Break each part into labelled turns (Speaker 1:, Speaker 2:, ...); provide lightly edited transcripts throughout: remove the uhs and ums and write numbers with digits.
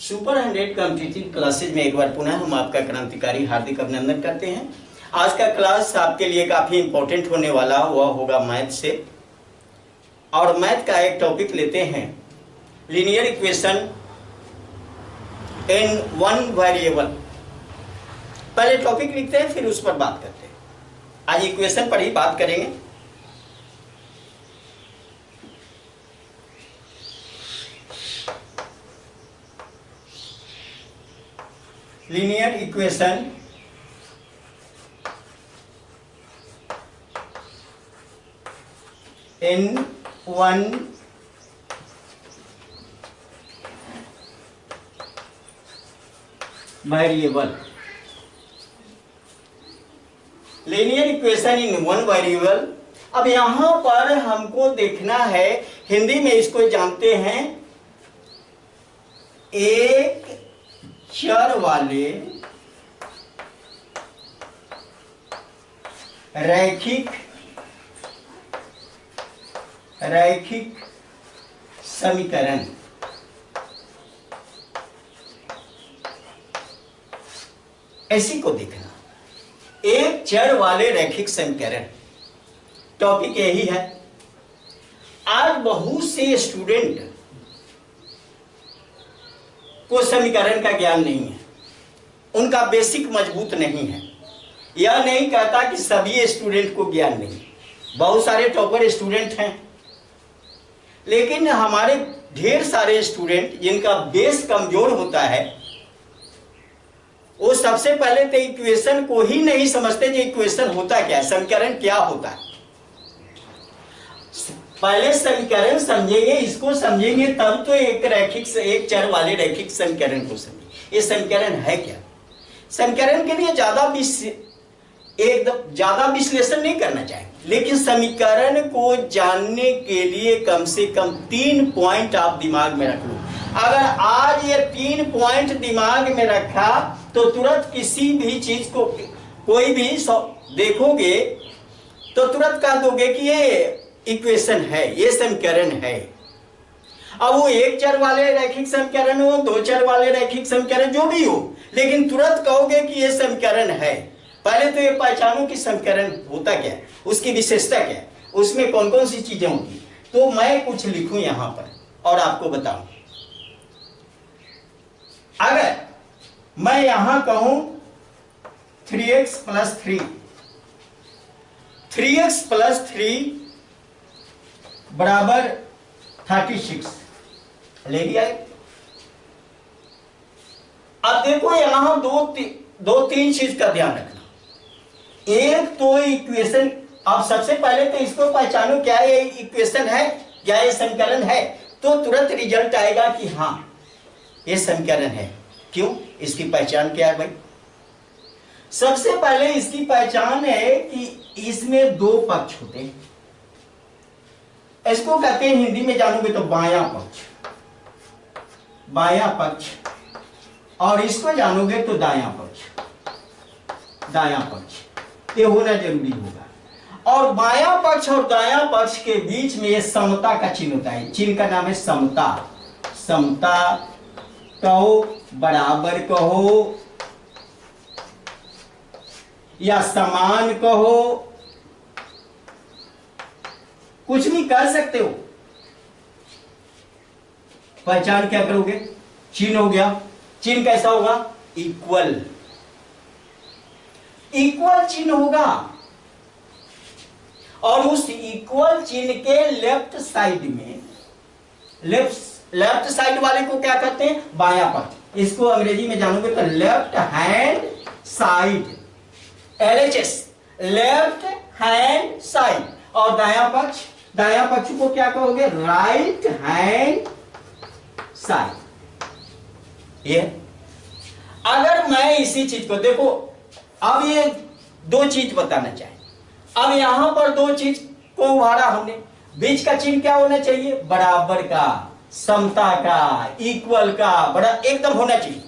Speaker 1: Super 100 competitive classes में एक बार पुनः हम आपका क्रांतिकारी हार्दिक अभिनंदन करते हैं। आज का क्लास आपके लिए काफ़ी इम्पोर्टेंट होने वाला वह होगा मैथ से, और मैथ का एक टॉपिक लेते हैं linear equation in one variable. पहले टॉपिक लिखते हैं फिर उस पर बात करते हैं। आज इक्वेशन पर ही बात करेंगे। Linear equation in one variable. Linear equation in one variable. अब यहां पर हमको देखना है, हिंदी में इसको जानते हैं एक चर वाले रैखिक समीकरण। ऐसी को देखना, एक चर वाले रैखिक समीकरण। टॉपिक यही है। आज बहुत से स्टूडेंट को समीकरण का ज्ञान नहीं है, उनका बेसिक मजबूत नहीं है। यह नहीं कहता कि सभी स्टूडेंट को ज्ञान नहीं, बहुत सारे टॉपर स्टूडेंट हैं, लेकिन हमारे ढेर सारे स्टूडेंट जिनका बेस कमजोर होता है, वो सबसे पहले तो इक्वेशन को ही नहीं समझते कि इक्वेशन होता क्या है, समीकरण क्या होता है। पहले समीकरण समझेंगे, इसको समझेंगे तब तो एक चर वाले रैखिक समीकरण को समझेंगे। ये समीकरण है क्या। समीकरण के लिए ज्यादा विश्लेषण नहीं करना चाहिए, लेकिन समीकरण को जानने के लिए कम से कम 3 पॉइंट आप दिमाग में रख लो। अगर आज ये 3 पॉइंट दिमाग में रखा तो तुरंत किसी भी चीज को, कोई भी देखोगे तो तुरंत कह दोगे कि ये इक्वेशन है, ये समीकरण है। अब वो एक चर वाले रैखिक समीकरण हो, दो चर वाले रैखिक समीकरण, जो भी हो, लेकिन तुरंत कहोगे कि ये समीकरण है। पहले तो ये पहचानो कि समीकरण होता क्या है, उसकी विशेषता क्या है, उसमें कौन कौन सी चीजें होंगी। तो मैं कुछ लिखूं यहां पर और आपको बताऊं। अगर मैं यहां कहूं 3x + 3 बराबर 36 ले लिया। अब देखो यहां दो तीन चीज का ध्यान रखना। एक तो इक्वेशन, अब सबसे पहले तो इसको पहचानो, क्या ये इक्वेशन है, क्या ये समीकरण है, तो तुरंत रिजल्ट आएगा कि हाँ ये समीकरण है। क्यों? इसकी पहचान क्या है भाई? सबसे पहले इसकी पहचान है कि इसमें दो पक्ष होते हैं। इसको कहते हैं, हिंदी में जानोगे तो बायां पक्ष, और इसको जानोगे तो दायां पक्ष। ये होना जरूरी होगा। और बायां पक्ष और दायां पक्ष के बीच में ये समता का चिन्ह होता है। चिन्ह का नाम है समता कहो, बराबर कहो, या समान कहो, कुछ भी कह सकते हो। पहचान क्या करोगे? चिन्ह हो गया। चिन्ह कैसा होगा? इक्वल चिन्ह होगा। और उस इक्वल चिन्ह के लेफ्ट साइड में, लेफ्ट साइड वाले को क्या कहते हैं? बायां पक्ष। इसको अंग्रेजी में जानोगे तो left hand side, LHS, left hand side. और दायां पक्ष को क्या कहोगे? Right hand side. ये अगर मैं इसी चीज को देखो, अब ये दो चीज बताना चाहिए। अब यहां पर दो चीज को उभारा हमने। बीच का चिन्ह क्या होना चाहिए? बराबर का, समता का, इक्वल का, बड़ा एकदम होना चाहिए।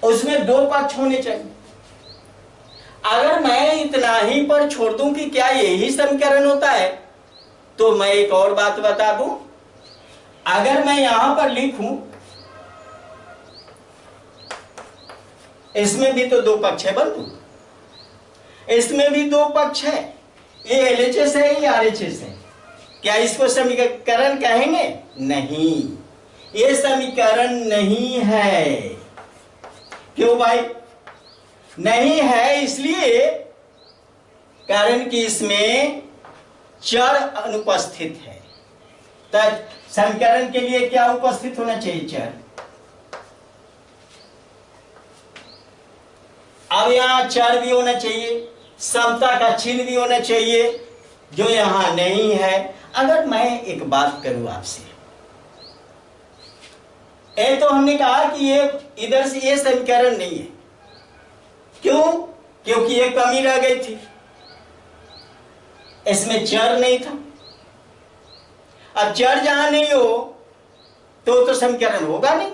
Speaker 1: उसमें दो पक्ष होने चाहिए। अगर मैं इतना ही पर छोड़ दूं कि क्या यही समीकरण होता है, तो मैं एक और बात बता दूं। अगर मैं यहां पर लिखूं इसमें भी तो दो पक्ष है बंधु, इसमें भी दो पक्ष है। ये एलएचएस है, ये आरएचएस है। क्या इसको समीकरण कहेंगे? नहीं, ये समीकरण नहीं है। क्यों भाई नहीं है? इसलिए कारण कि इसमें चर अनुपस्थित है। तो समीकरण के लिए क्या उपस्थित होना चाहिए? चर। अब यहां चर भी होना चाहिए, समता का चिन्ह भी होना चाहिए, जो यहां नहीं है। अगर मैं एक बात करूं आपसे, ये तो हमने कहा कि ये इधर से ये समीकरण नहीं है। क्यों? क्योंकि ये कमी रह गई थी, इसमें चर नहीं था। अब चर जहां नहीं हो तो समीकरण होगा नहीं।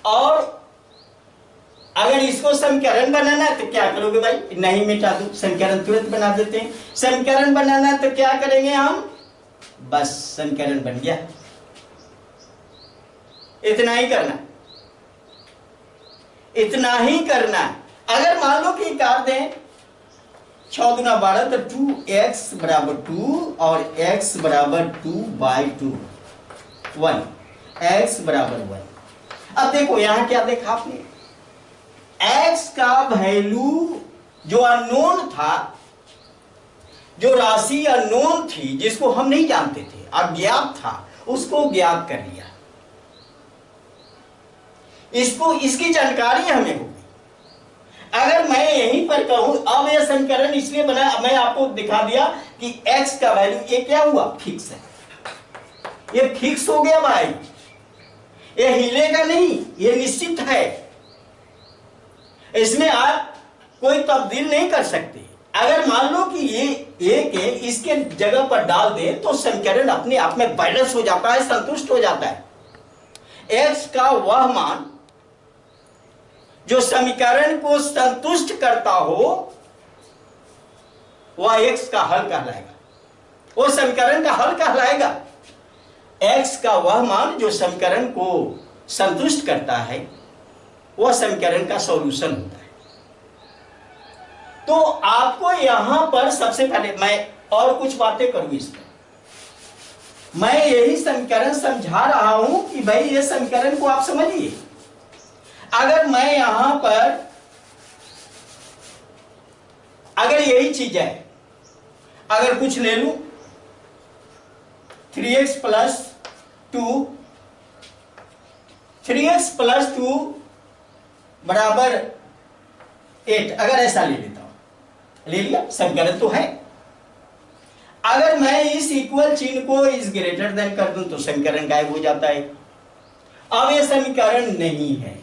Speaker 1: और अगर इसको समीकरण बनाना है तो क्या करोगे भाई? नहीं मिटा दो, समीकरण तुरंत बना देते हैं। समीकरण बनाना है तो क्या करेंगे हम? बस समीकरण बन गया, इतना ही करना, इतना ही करना। अगर मान लो कि काट दें 6 दूना 12 तो 2x बराबर 2 और x बराबर 2/2 1, x बराबर 1। अब देखो यहां क्या देखा आपने? x का वैल्यू जो अननोन था, जो राशि अननोन थी, जिसको हम नहीं जानते थे, अज्ञात था, उसको ज्ञात कर लिया। इसको इसकी जानकारी हमें होगी। अगर मैं यहीं पर कहूं, अब यह समीकरण इसलिए बना, मैं आपको दिखा दिया कि x का वैल्यू ये क्या हुआ? फिक्स है। ये फिक्स हो गया भाई, ये हिलेगा नहीं, ये निश्चित है। इसमें आप कोई तब्दील नहीं कर सकते। अगर मान लो कि ये एक है, इसके जगह पर डाल दे तो समीकरण अपने आप में बैलेंस हो जाता है, संतुष्ट हो जाता है। x का वह मान जो समीकरण को संतुष्ट करता हो, वह x का हल कहलाएगा, वो समीकरण का हल कहलाएगा। x का वह मान जो समीकरण को संतुष्ट करता है, वह समीकरण का सॉल्यूशन होता है। तो आपको यहां पर सबसे पहले मैं और कुछ बातें करूं इस पर। मैं यही समीकरण समझा रहा हूं कि भाई ये समीकरण को आप समझिए। अगर मैं यहां पर, अगर यही चीज है, अगर कुछ ले लूं 3x प्लस 2 बराबर 8, अगर ऐसा ले लेता हूं, ले लिया, समीकरण तो है। अगर मैं इस इक्वल चिन्ह को इस ग्रेटर देन कर दूं तो समीकरण गायब हो जाता है। अब यह समीकरण नहीं है।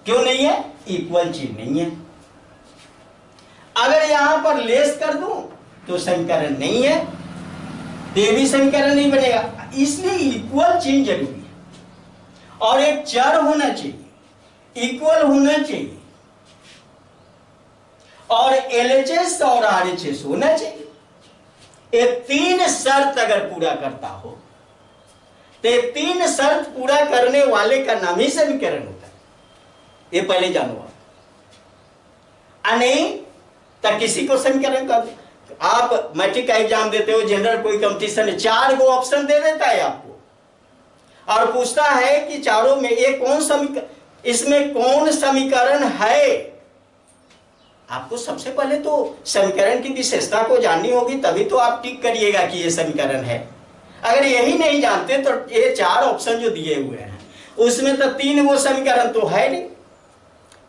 Speaker 1: क्यों नहीं है? इक्वल चिन्ह नहीं है। अगर यहां पर लेस कर दूं तो समीकरण नहीं है, ये भी समीकरण नहीं बनेगा। इसलिए इक्वल चिन्ह जरूरी है और एक चर होना चाहिए, इक्वल होना चाहिए, और एलएचएस और आरएचएस होना चाहिए। ये तीन शर्त अगर पूरा करता हो तो ये तीन शर्त पूरा करने वाले का नाम ही समीकरण होता है। ये पहले जानो आप, नहीं तो किसी को समीकरण कर। आप मैट्रिक का एग्जाम देते हो, जनरल कोई कंपटीशन है, 4 गो ऑप्शन दे देता है आपको और पूछता है कि चारों में ये कौन समीकरण, इसमें कौन समीकरण है। आपको सबसे पहले तो समीकरण की विशेषता को जाननी होगी, तभी तो आप टिक करिएगा कि ये समीकरण है। अगर यही नहीं जानते तो ये 4 ऑप्शन जो दिए हुए हैं उसमें तो 3 वो समीकरण तो है नहीं,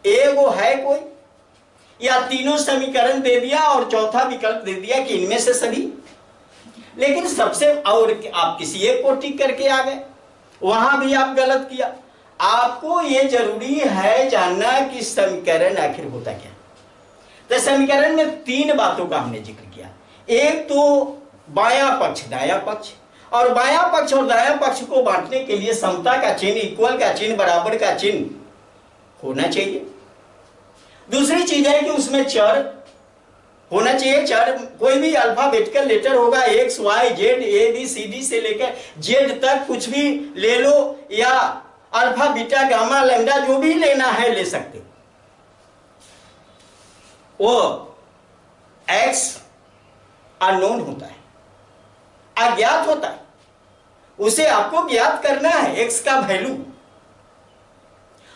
Speaker 1: एक वो है कोई, या तीनों समीकरण दे दिया और चौथा विकल्प दे दिया कि इनमें से सभी। लेकिन सबसे, और आप किसी एक को टिक करके आ गए, वहां भी आप गलत किया। आपको ये जरूरी है जानना कि समीकरण आखिर होता क्या। तो समीकरण में 3 बातों का हमने जिक्र किया। एक तो बायां पक्ष, दायां पक्ष, और बायां पक्ष और दायां पक्ष को बांटने के लिए समता का चिन्ह, इक्वल का चिन्ह, बराबर का चिन्ह होना चाहिए। दूसरी चीज है कि उसमें चर होना चाहिए। चर कोई भी अल्फाबेटिकल लेटर होगा, x y z a b c d से लेकर जेड तक कुछ भी ले लो, या अल्फा बीटा गामा लैम्डा जो भी लेना है ले सकते हो। वो एक्स अननोन होता है, अज्ञात होता है, उसे आपको ज्ञात करना है एक्स का वैल्यू,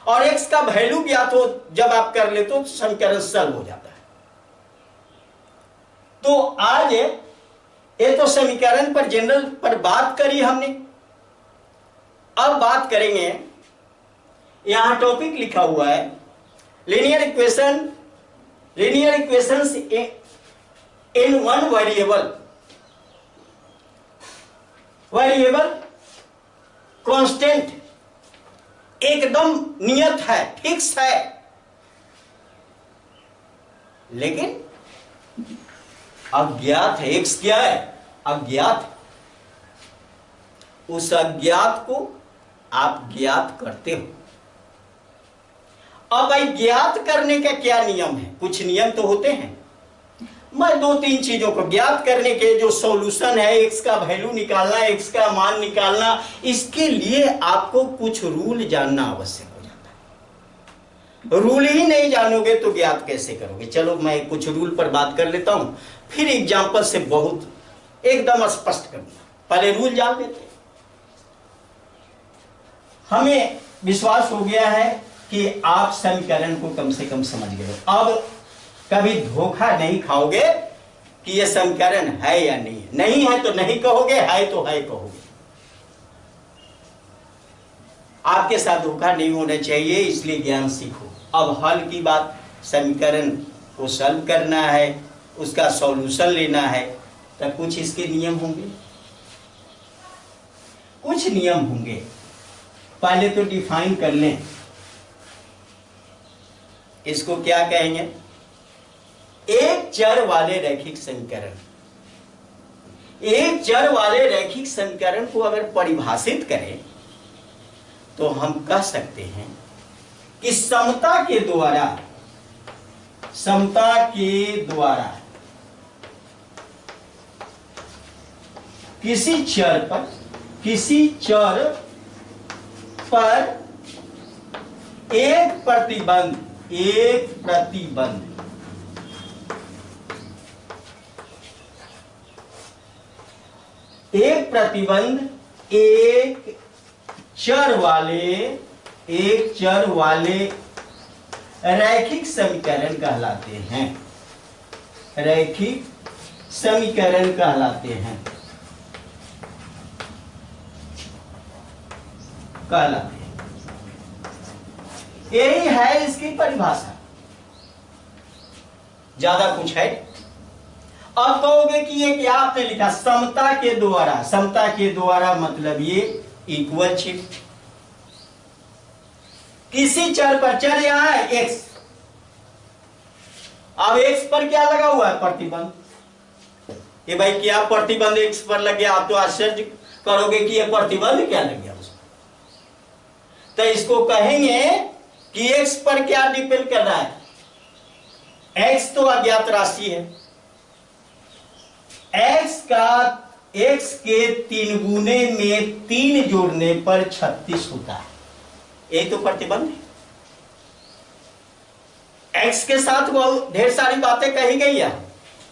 Speaker 1: और एक्स का वैल्यू ज्ञात हो जब आप कर लेते हो तो समीकरण सॉल्व हो जाता है। तो आज ये तो समीकरण पर जनरल पर बात करी हमने। अब बात करेंगे, यहां टॉपिक लिखा हुआ है linear equations in one variable constant, एकदम नियत है, फिक्स है, लेकिन अज्ञात है। एक्स क्या है? अज्ञात। उस अज्ञात को आप ज्ञात करते हो। अब भाई ज्ञात करने का क्या नियम है? कुछ नियम तो होते हैं। मैं दो तीन चीजों को ज्ञात करने के जो सॉल्यूशन है, एक्स का वैल्यू निकालना, एक्स का मान निकालना, इसके लिए आपको कुछ रूल जानना आवश्यक हो जाता है। रूल ही नहीं जानोगे तो ज्ञात कैसे करोगे? चलो मैं कुछ रूल पर बात कर लेता हूं, फिर एग्जाम्पल से बहुत एकदम स्पष्ट करूंगा। पहले रूल जान लेते हैं। हमें विश्वास हो गया है कि आप समीकरण को कम से कम समझ गए। अब कभी धोखा नहीं खाओगे कि यह समीकरण है या नहीं है। नहीं है तो नहीं कहोगे, है तो है कहोगे। आपके साथ धोखा नहीं होना चाहिए, इसलिए ज्ञान सीखो। अब हल की बात, समीकरण को सॉल्व करना है, उसका सॉल्यूशन लेना है, तो कुछ इसके नियम होंगे, कुछ नियम होंगे। पहले तो डिफाइन कर लें, इसको क्या कहेंगे? एक चर वाले रैखिक समीकरण। एक चर वाले रैखिक समीकरण को अगर परिभाषित करें तो हम कह सकते हैं कि समता के द्वारा किसी चर पर एक प्रतिबंध एक चर वाले रैखिक समीकरण कहलाते हैं। रैखिक समीकरण कहलाते हैं। यही है इसकी परिभाषा, ज्यादा कुछ है। अब कहोगे कि ये क्या आपने लिखा? समता के द्वारा। समता के द्वारा मतलब ये इक्वल शिफ्ट। किसी चर पर, चर यहां है एक्स, अब एक्स पर क्या लगा हुआ है? प्रतिबंध। ये भाई क्या प्रतिबंध एक्स पर लग गया? आप तो आश्चर्य करोगे कि ये प्रतिबंध क्या लग गया उसको। तो इसको कहेंगे कि एक्स पर क्या डिपेंड कर रहा है? एक्स तो अज्ञात राशि है। एक्स के 3 गुने में 3 जोड़ने पर 36 होता है। यही तो प्रतिबंध है। एक्स के साथ बहुत ढेर सारी बातें कही गई है।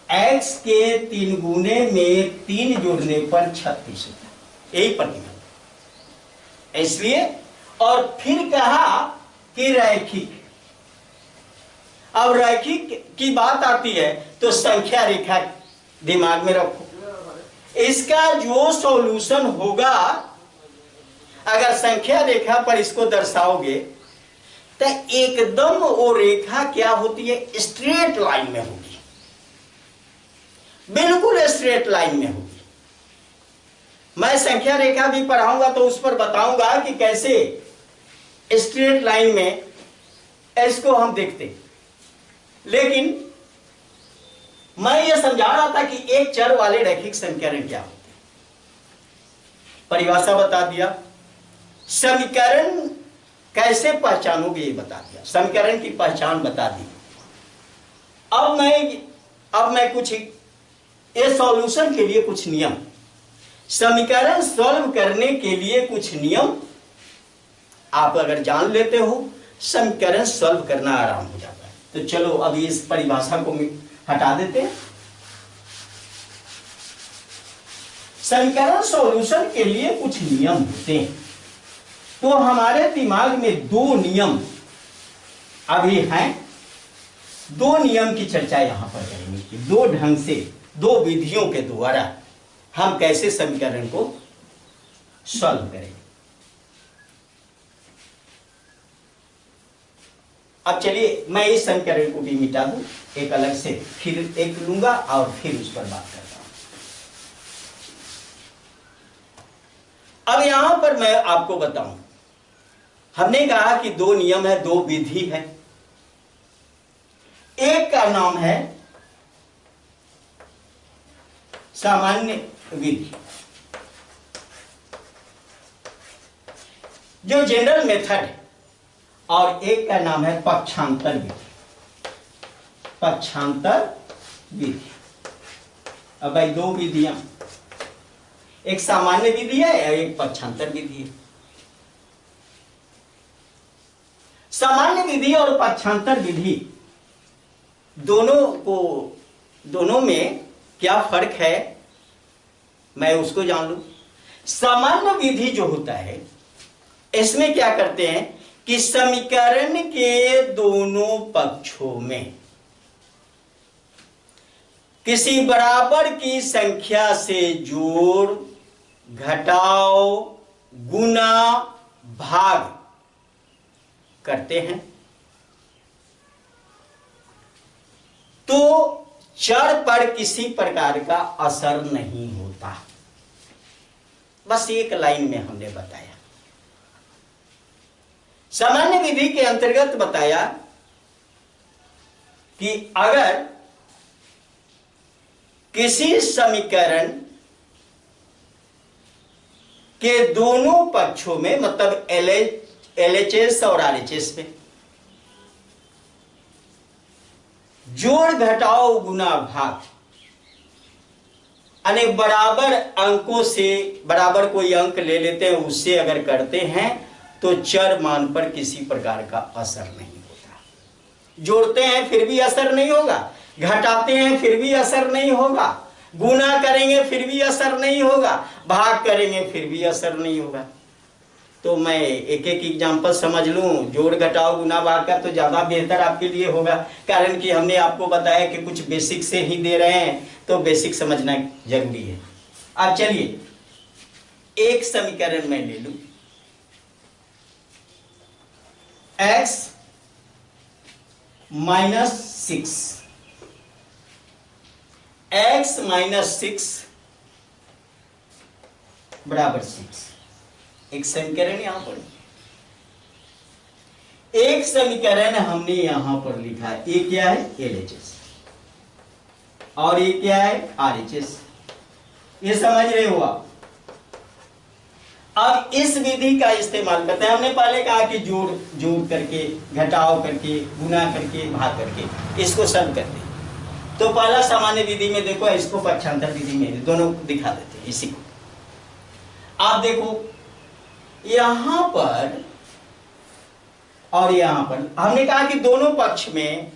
Speaker 1: एक्स के 3 गुने में 3 जोड़ने पर 36 होता है, यही प्रतिबंध। इसलिए और फिर कहा कि रैखिक। अब रैखिक की बात आती है तो संख्या रेखा दिमाग में रखो। इसका जो सॉल्यूशन होगा, अगर संख्या रेखा पर इसको दर्शाओगे तो एकदम वो रेखा क्या होती है? स्ट्रेट लाइन में होगी, बिल्कुल स्ट्रेट लाइन में होगी। मैं संख्या रेखा भी पढ़ाऊंगा तो उस पर बताऊंगा कि कैसे स्ट्रेट लाइन में इसको हम देखते। लेकिन मैं ये समझा रहा था कि एक चर वाले रैखिक समीकरण क्या होते हैं। परिभाषा बता दिया, समीकरण कैसे पहचानोगे ये बता दिया, समीकरण की पहचान बता दी। अब मैं कुछ ये सॉल्यूशन के लिए कुछ नियम, समीकरण सॉल्व करने के लिए कुछ नियम आप अगर जान लेते हो समीकरण सॉल्व करना आराम हो जाता है। तो चलो अभी इस परिभाषा को हटा देते हैं। समीकरण सॉल्यूशन के लिए कुछ नियम होते हैं, तो हमारे दिमाग में दो नियम अभी हैं। दो नियम की चर्चा यहां पर करेंगे कि दो ढंग से, दो विधियों के द्वारा हम कैसे समीकरण को सॉल्व करेंगे। अब चलिए मैं इस समीकरण को भी मिटा दूं, एक अलग से फिर एक लूंगा और फिर उस पर बात करता हूं। अब यहां पर मैं आपको बताऊं, हमने कहा कि दो नियम है, दो विधि है। एक का नाम है सामान्य विधि, जो जनरल मेथड है, और एक का नाम है पक्षांतर विधि। पक्षांतर विधि। अब भाई दो विधियां, एक सामान्य विधि है और एक पक्षांतर विधि है। सामान्य विधि और पक्षांतर विधि दोनों में क्या फर्क है, मैं उसको जान लूं। सामान्य विधि जो होता है, इसमें क्या करते हैं कि समीकरण के दोनों पक्षों में किसी बराबर की संख्या से जोड़, घटाव, गुना, भाग करते हैं, तो चर पर किसी प्रकार का असर नहीं होता। बस एक लाइन में हमने बताया। सामान्य विधि के अंतर्गत बताया कि अगर किसी समीकरण के दोनों पक्षों में, मतलब LHS और RHS में जोड़, घटाव, गुना, भाग अनेक बराबर अंकों से, बराबर कोई अंक ले लेते हैं, उससे अगर करते हैं तो चर मान पर किसी प्रकार का असर नहीं होता। जोड़ते हैं फिर भी असर नहीं होगा, घटाते हैं फिर भी असर नहीं होगा, गुना करेंगे फिर भी असर नहीं होगा, भाग करेंगे फिर भी असर नहीं होगा। तो मैं एक एक एग्जाम्पल समझ लूं, जोड़, घटाव, गुना, भाग का, तो ज्यादा बेहतर आपके लिए होगा, कारण कि हमने आपको बताया कि कुछ बेसिक से ही दे रहे हैं, तो बेसिक समझना जरूरी है। अब चलिए एक समीकरण मैं ले लूं, x माइनस 6, x माइनस 6 बराबर 6। एक समीकरण यहां पर, एक समीकरण हमने यहां पर लिखा है। ये क्या है? LHS, और ये क्या है? RHS। ये समझ रहे हो आप? अब इस विधि का इस्तेमाल करते हैं। हमने पहले कहा कि जोड़ करके, घटाव करके, गुना करके, भाग करके इसको सॉल्व करते हैं। तो पहला सामान्य विधि में देखो, इसको पक्षांतर विधि में, दोनों दिखा देते हैं इसी को। आप देखो यहां पर और यहां पर हमने कहा कि दोनों पक्ष में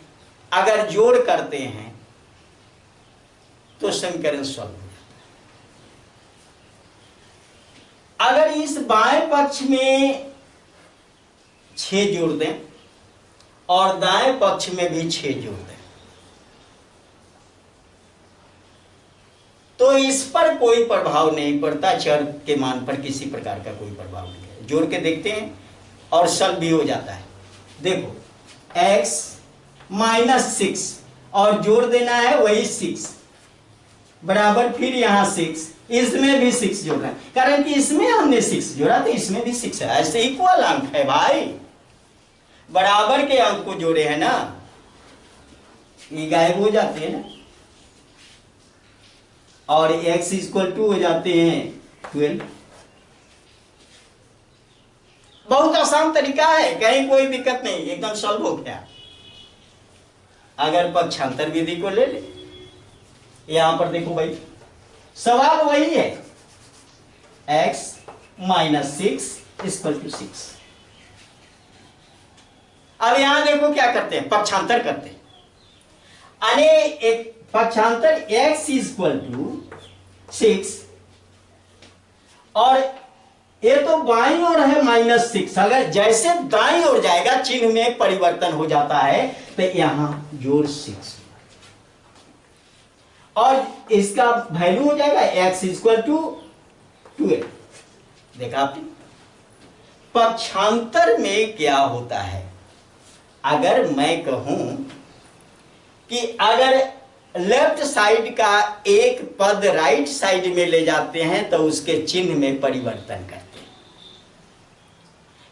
Speaker 1: अगर जोड़ करते हैं तो समीकरण सॉल्व हो जाता है। अगर इस बाएं पक्ष में 6 जोड़ दें और दाएं पक्ष में भी 6 जोड़ दें, तो इस पर कोई प्रभाव नहीं पड़ता, चर के मान पर किसी प्रकार का कोई प्रभाव नहीं है। जोड़ के देखते हैं और सॉल्व भी हो जाता है। देखो x माइनस 6 और जोड़ देना है वही 6 बराबर, फिर यहां 6, इसमें भी 6 जोड़ना है, कारण कि इसमें हमने 6 जोड़ा तो इसमें भी 6 है। ऐसे इक्वल अंक है भाई, बराबर के अंक को जोड़े हैं ना, ये गायब हो जाते हैं ना, और x इक्वल टू हो जाते हैं 12। बहुत आसान तरीका है, कहीं कोई दिक्कत नहीं, एकदम सॉल्व हो गया। अगर पक्षांतर विधि को ले ले, यहां पर देखो भाई, सवाल वही है, x माइनस 6 इक्वल टू 6। अब यहां देखो क्या करते हैं, पक्षांतर करते हैं। अने एक पक्षांतर x इक्वल टू 6 और ये तो बाईं ओर है -6। अगर जैसे दाईं ओर जाएगा चिन्ह में परिवर्तन हो जाता है, तो यहां जोड़ 6 और इसका वैल्यू हो जाएगा x इक्वल टू 2। देखा आपने पक्षांतर में क्या होता है। अगर मैं कहूं कि अगर लेफ्ट साइड का एक पद राइट साइड में ले जाते हैं तो उसके चिन्ह में परिवर्तन करते हैं।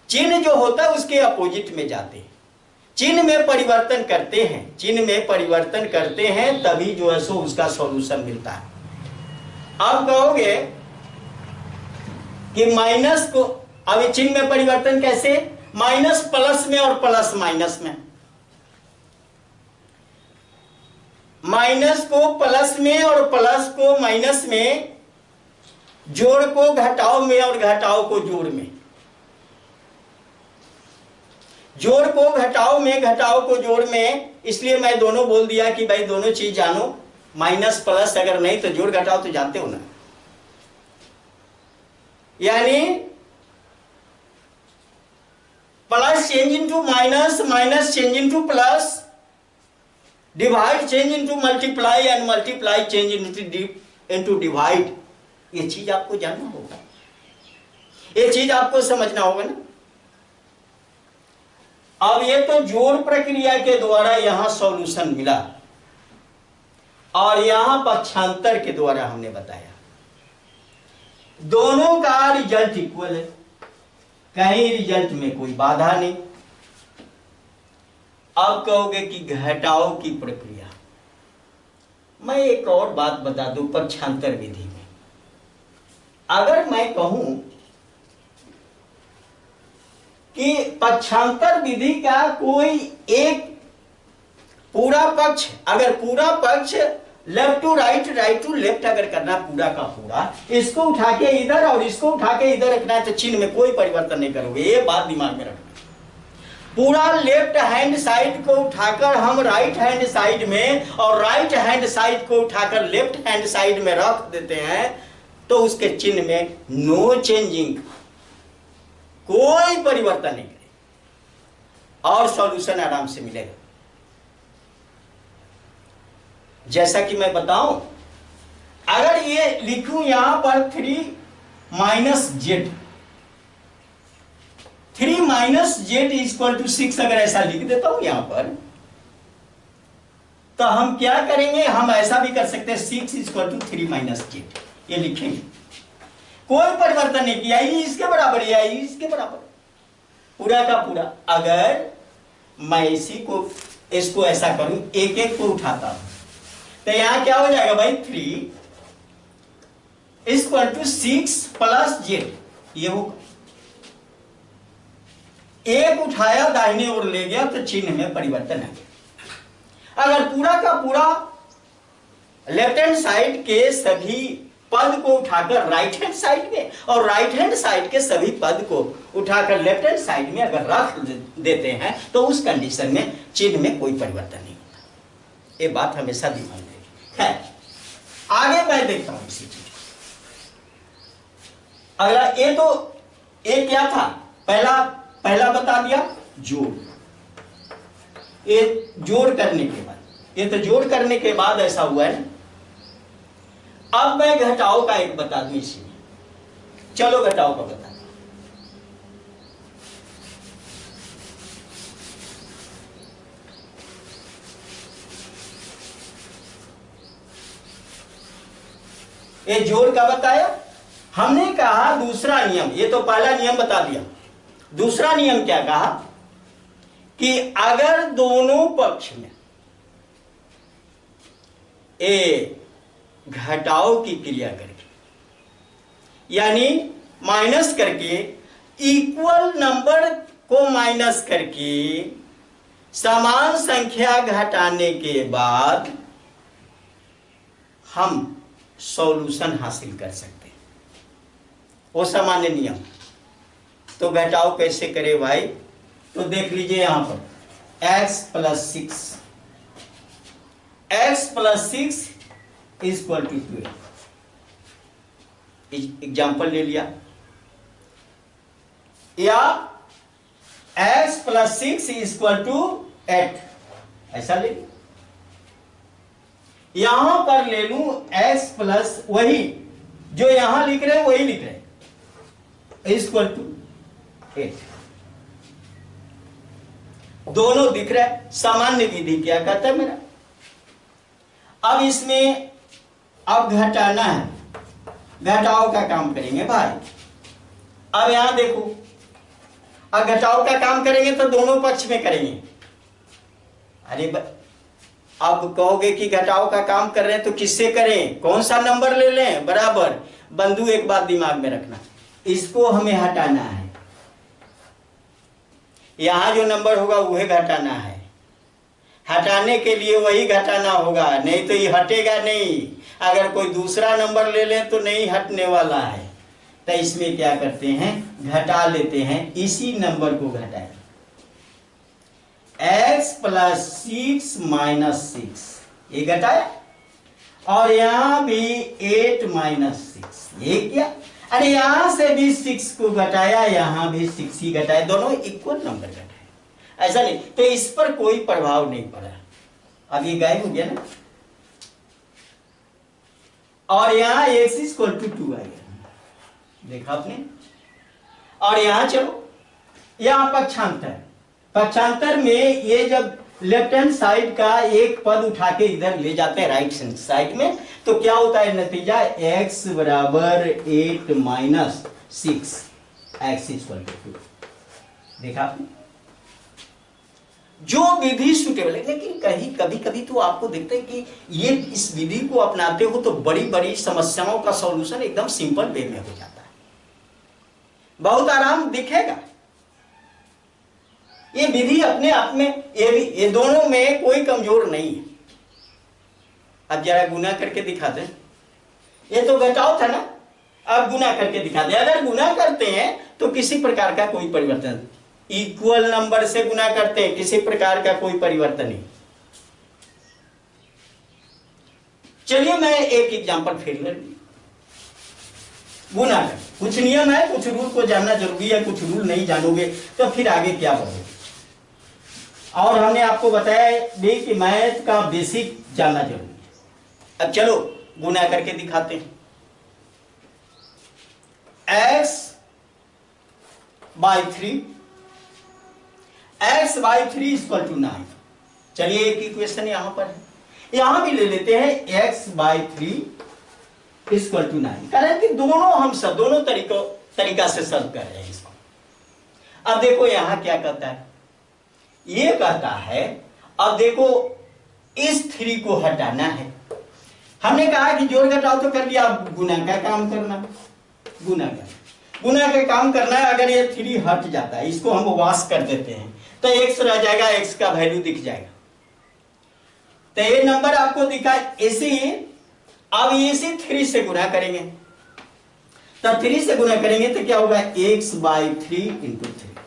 Speaker 1: चिन्ह जो होता है उसके अपोजिट में जाते हैं, चिन्ह में परिवर्तन करते हैं, चिन्ह में परिवर्तन करते हैं, तभी जो है सो उसका सॉल्यूशन मिलता है। अब कहोगे कि माइनस को, अब चिन्ह में परिवर्तन कैसे, माइनस प्लस में और प्लस माइनस में, माइनस को प्लस में और प्लस को माइनस में, जोड़ को घटाव में और घटाव को जोड़ में, जोड़ को घटाव में, घटाव को जोड़ में। इसलिए मैं दोनों बोल दिया कि भाई दोनों चीज जानो, माइनस प्लस अगर नहीं तो जोड़ घटाव तो जानते हो ना। यानी plus change into minus, minus change into plus, divide change into multiply and multiply change into divide. ये चीज आपको जानना होगा, ये चीज आपको समझना होगा ना। अब ये तो जोड़ प्रक्रिया के द्वारा यहां सॉल्यूशन मिला और यहां पक्षांतर के द्वारा हमने बताया दोनों का रिजल्ट इक्वल है, कहीं रिजल्ट में कोई बाधा नहीं। अब कहोगे कि घटाव की प्रक्रिया, मैं एक और बात बता दूं पक्षांतर विधि में। अगर मैं कहूं कि पक्षांतर विधि का कोई एक पूरा पक्ष, अगर पूरा पक्ष left to right, right to left अगर करना पूरा का पूरा, इसको उठा के इधर और इसको उठा के इधर रखना है तो चिन्ह में कोई परिवर्तन नहीं करोगे। ये बात दिमाग में रखना। पूरा लेफ्ट हैंड साइड को उठाकर हम राइट हैंड साइड में और राइट हैंड साइड को उठाकर लेफ्ट हैंड साइड में रख देते हैं तो उसके चिन्ह में नो चेंजिंग, कोई परिवर्तन नहीं करेगा और सॉल्यूशन आराम से मिलेगा। जैसा कि मैं बताऊं, अगर ये लिखूं यहां पर 3 minus z, 3 minus z equal to 6 अगर ऐसा लिख देता हूं यहां पर, तो हम क्या करेंगे, हम ऐसा भी कर सकते हैं 6 इक्वल टू 3 माइनस जेड, ये लिखेंगे। कोई परिवर्तन नहीं किया, ये इसके बराबर, या इसके बराबर, पूरा का पूरा। अगर मैं इसी को, इसको ऐसा करूं, एक एक को उठाता हूं तो यहां क्या हो जाएगा भाई, 3 इक्वल टू 6 प्लस जेड, ये होगा। एक उठाया दाहिने ओर ले गया तो चिन्ह में परिवर्तन आ गया। अगर पूरा का पूरा लेफ्ट हैंड साइड के सभी पद को उठाकर राइट हैंड साइड में और राइट हैंड साइड के सभी पद को उठाकर लेफ्ट हैंड साइड में अगर रख देते हैं तो उस कंडीशन में चिन्ह में कोई परिवर्तन नहीं होता। ये बात हमेशा दिमाग में है। आगे मैं देखता हूं इसी चीज। अगला ये तो ये क्या था, पहला बता दिया जोड़। ये जोड़ करने के बाद, ये तो जोड़ करने के बाद ऐसा हुआ है। अब मैं घटाव का एक बता दूं इसी में। चलो घटाव का बता। ये जोड़ का बताया हमने, कहा दूसरा नियम, ये तो पहला नियम बता दिया। दूसरा नियम क्या कहा कि अगर दोनों पक्ष में ए घटाव की क्रिया करके, यानी माइनस करके, इक्वल नंबर को माइनस करके समान संख्या घटाने के बाद हम सॉल्यूशन हासिल कर सकते हैं, वो सामान्य नियम। तो घटाव कैसे करे भाई, तो देख लीजिए यहां पर x plus 6, x plus 6 equal to 12। Example ले लिया, या x प्लस 6 इक्वल टू 8, ऐसा ले लिया। यहां पर ले लूं x प्लस, वही जो यहां लिख रहे हैं वही लिख रहे हैं, इक्वल टू 8। दोनों दिख रहा है। सामान्य विधि क्या कहता है मेरा, अब इसमें अब घटाना है, घटाओ का काम करेंगे भाई। अब यहां देखो, अब घटाओ का काम करेंगे तो दोनों पक्ष में करेंगे। अरे अब कहोगे कि घटाओ का काम कर रहे हैं तो किससे करें, कौन सा नंबर ले लें, बराबर। बंधु एक बात दिमाग में रखना, इसको हमें हटाना है, यहां जो नंबर होगा वही घटाना है। हटाने के लिए वही घटाना होगा, नहीं तो ये हटेगा नहीं। अगर कोई दूसरा नंबर ले लें तो नहीं हटने वाला है। तो इसमें क्या करते हैं, घटा लेते हैं, इसी नंबर को घटाएं। x प्लस 6 माइनस 6 ये घटाया, और यहां भी 8 माइनस 6 ये क्या, अरे यहां से भी 6 को घटाया, यहां भी 6 ही घटाया, दोनों इक्वल नंबर घटाए। ऐसा नहीं, तो इस पर कोई प्रभाव नहीं पड़ा। अब ये गायब हो गया ना, और यहां x इक्वल टू 2 आ गया, देखा आपने। और यहां चलो, यहां पक्षांतर, पक्षांतर में ये जब लेफ्ट हैंड साइड का एक पद उठा के इधर ले जाते हैं राइट हैंड साइड में, तो क्या होता है नतीजा, x बराबर 8 माइनस 6, x इक्वल टू 2। देखा आपने, जो विधि सुटेबल है। लेकिन कहीं कभी कभी तो आपको देखते हैं कि ये इस विधि को अपनाते हो तो बड़ी बड़ी समस्याओं का सॉल्यूशन एकदम सिंपल वे में हो जाता है, बहुत आराम दिखेगा। ये विधि अपने आप में, ये दोनों में कोई कमजोर नहीं है। अब जरा गुना करके दिखा दें, ये तो घटाओ था ना, अब गुना करके दिखा दें। अगर गुना करते हैं तो किसी प्रकार का कोई परिवर्तन, इक्वल नंबर से गुना करते हैं, किसी प्रकार का कोई परिवर्तन नहीं। चलिए मैं एक एग्जांपल फिर ले, गुना कर, कुछ नियम है, कुछ रूल को जानना जरूरी है, कुछ रूल नहीं जानोगे तो फिर आगे क्या बढ़ोगे। और हमने आपको बताया भी कि मैथ का बेसिक जानना जरूरी है। अब चलो गुना करके दिखाते हैं। x by 3, x by 3 equal to 9। चलिए एक इक्वेशन यहां पर है, यहां भी ले लेते हैं x बाई 3 इक्वल टू 9। कारण कि दोनों हम सब दोनों तरीका से सॉल्व कर रहे हैं इसको। अब देखो यहां क्या कहता है, ये कहता है, अब देखो इस 3 को हटाना है। हमने कहा कि जोड़ घटाओ तो कर दिया, अब गुना का काम करना, गुना का काम करना है। अगर ये 3 हट जाता है, इसको हम वाश कर देते हैं, तो x रह जाएगा, x का वैल्यू दिख जाएगा। तो ये नंबर आपको दिखा, इसी अब इसी 3 से गुना करेंगे, तो 3 से गुना करेंगे तो क्या होगा, x बाई 3 इंटू 3,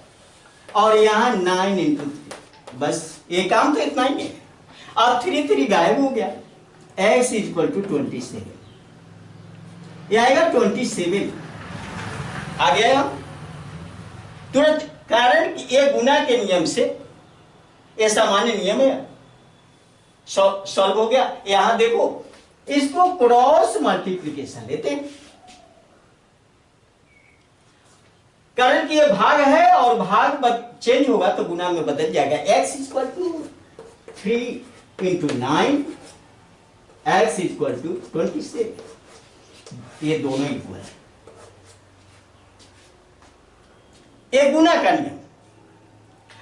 Speaker 1: और यहां 9 इंटू 3। बस ये काम तो इतना ही है। अब 3 गायब हो गया, x इक्वल टू 27, ये आएगा 27 आ गया तुरंत। कारण ये गुना के नियम से, ये सामान्य नियम है, सॉल्व हो गया। यहां देखो, इसको क्रॉस मल्टीप्लिकेशन लेते हैं, कारण कि ये भाग है और भाग चेंज होगा तो गुना में बदल जाएगा। x equal to 3 into 9, x equal to 27, ये दोनों इक्वल है। ये गुना का नियम।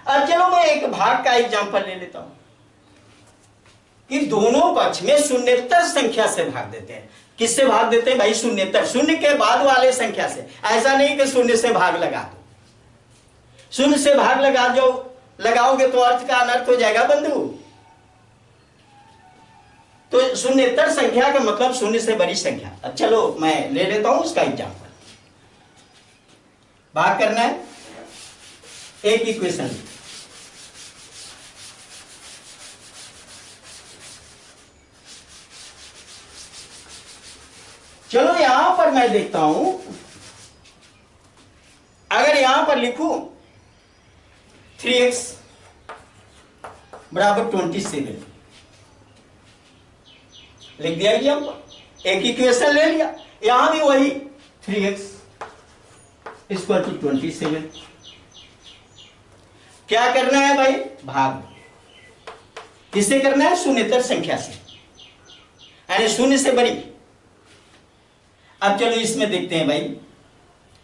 Speaker 1: अब चलो मैं एक भाग का एग्जांपल ले लेता हूं कि दोनों पक्ष में शून्येतर संख्या से भाग देते हैं। किससे भाग देते हैं भाई, शून्येतर, शून्य के बाद वाले संख्या से। ऐसा नहीं कि शून्य से भाग लगा दो, शून्य से भाग लगाओगे तो अर्थ का अनर्थ हो जाएगा बंधु। तो शून्येतर संख्या का मतलब शून्य से बड़ी संख्या। अब चलो मैं ले लेता हूं उसका एग्जांपल। भाग करना है, एक इक्वेशन मैं देखता हूं, अगर यहां पर लिखूं 3x बराबर 27, लिख दिया एग्जाम पर, एक इक्वेशन ले लिया। यहां भी वही 3x इक्वल टू 27। क्या करना है भाई? भाग। किससे करना है? शून्येतर संख्या से, यानी शून्य से बड़ी। अब चलो इसमें देखते हैं भाई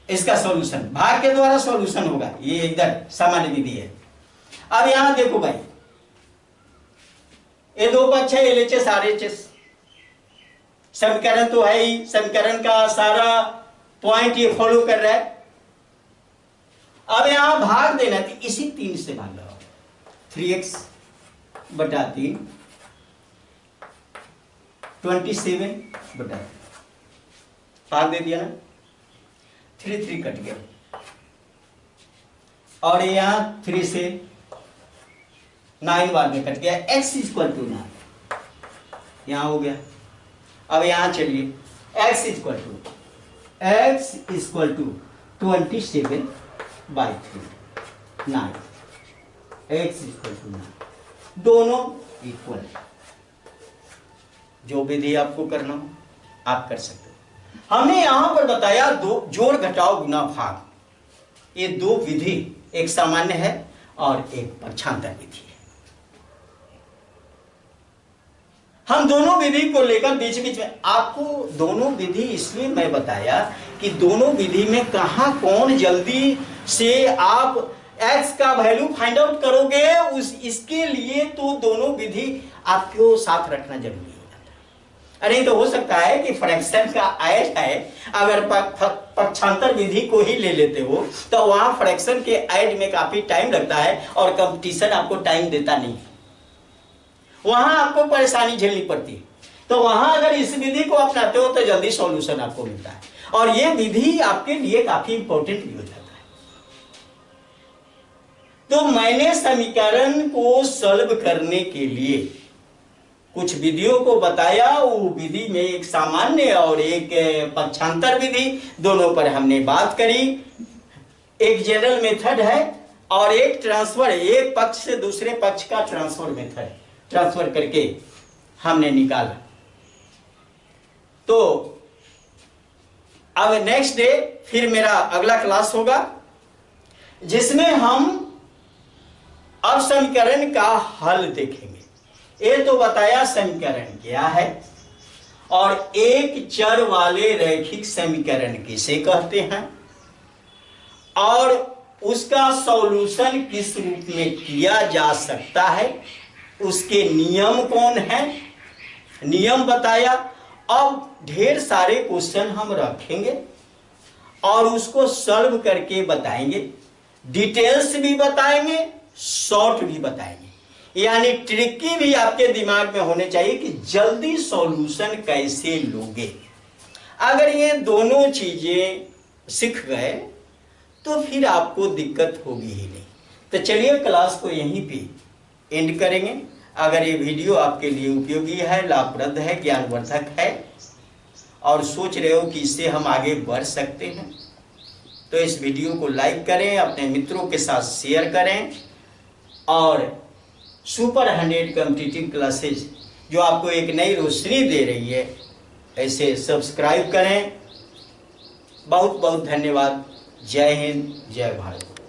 Speaker 1: इसका सॉल्यूशन, भाग के द्वारा सॉल्यूशन होगा, ये इधर सामान्य विधि है। अब यहां देखो भाई, ये दो पक्ष है, LHS RHS, समीकरण तो है ही, समीकरण का सारा पॉइंट ये फॉलो कर रहा है। अब यहां भाग देना है, तो इसी 3 से भाग लगाओ, 3x बटा 3, 27 बटा 3, भाग दे दिया ना, 3 कट गया, और यहां 3 से 9 बार में कट गया, x इक्वल टू 9 यहां हो गया। अब यहां चलिए x equal to 27 by 3, 9, x equal to 9, दोनों इक्वल है। जो विधि आपको करना हो आप कर सकते हो। हमने यहां पर बताया दो, जोड़ घटाओ गुना भाग, ये दो विधि, एक सामान्य है और एक पक्षांतर विधि है। हम दोनों विधि को लेकर बीच बीच में आपको दोनों विधि इसलिए मैं बताया कि दोनों विधि में कहां कौन जल्दी से आप x का वैल्यू फाइंड आउट करोगे, इसके लिए तो दोनों विधि आपको साथ रखना जरूरी हो जाता है। अरे तो हो सकता है कि फ्रैक्शन का ऐड है, अगर पक्षांतर विधि को ही ले लेते हो तो वहां फ्रैक्शन के ऐड में काफी टाइम लगता है और कंपटीशन आपको टाइम देता नहीं, वहां आपको परेशानी झेलनी पड़ती है। तो वहां अगर इस विधि को अपनाते हो तो जल्दी सॉल्यूशन आपको मिलता है, और ये विधि आपके लिए काफी इंपॉर्टेंट भी हो जाता है। तो मैंने समीकरण को सॉल्व करने के लिए कुछ विधियों को बताया, वो विधि में एक सामान्य और एक पक्षांतर विधि, दोनों पर हमने बात करी। एक जनरल मेथड है और एक ट्रांसफर, एक पक्ष से दूसरे पक्ष का ट्रांसफर मेथड, ट्रांसफर करके हमने निकाला। तो अब नेक्स्ट डे फिर मेरा अगला क्लास होगा जिसमें हम अब समीकरण का हल देखेंगे। ये तो बताया समीकरण क्या है और एक चर वाले रैखिक समीकरण किसे कहते हैं और उसका सॉल्यूशन किस रूप में किया जा सकता है, उसके नियम कौन है, नियम बताया। अब ढेर सारे क्वेश्चन हम रखेंगे और उसको सॉल्व करके बताएंगे, डिटेल्स भी बताएंगे, शॉर्ट भी बताएंगे, यानी ट्रिकी भी आपके दिमाग में होने चाहिए कि जल्दी सॉल्यूशन कैसे लोगे। अगर ये दोनों चीजें सीख गए तो फिर आपको दिक्कत होगी ही नहीं। तो चलिए क्लास को यहीं पे एंड करेंगे। अगर ये वीडियो आपके लिए उपयोगी है, लाभप्रद है, ज्ञानवर्धक है और सोच रहे हो कि इससे हम आगे बढ़ सकते हैं, तो इस वीडियो को लाइक करें, अपने मित्रों के साथ शेयर करें और सुपर 100 कॉम्पिटिटिव क्लासेज जो आपको एक नई रोशनी दे रही है, ऐसे सब्सक्राइब करें। बहुत बहुत धन्यवाद। जय हिंद, जय भारत।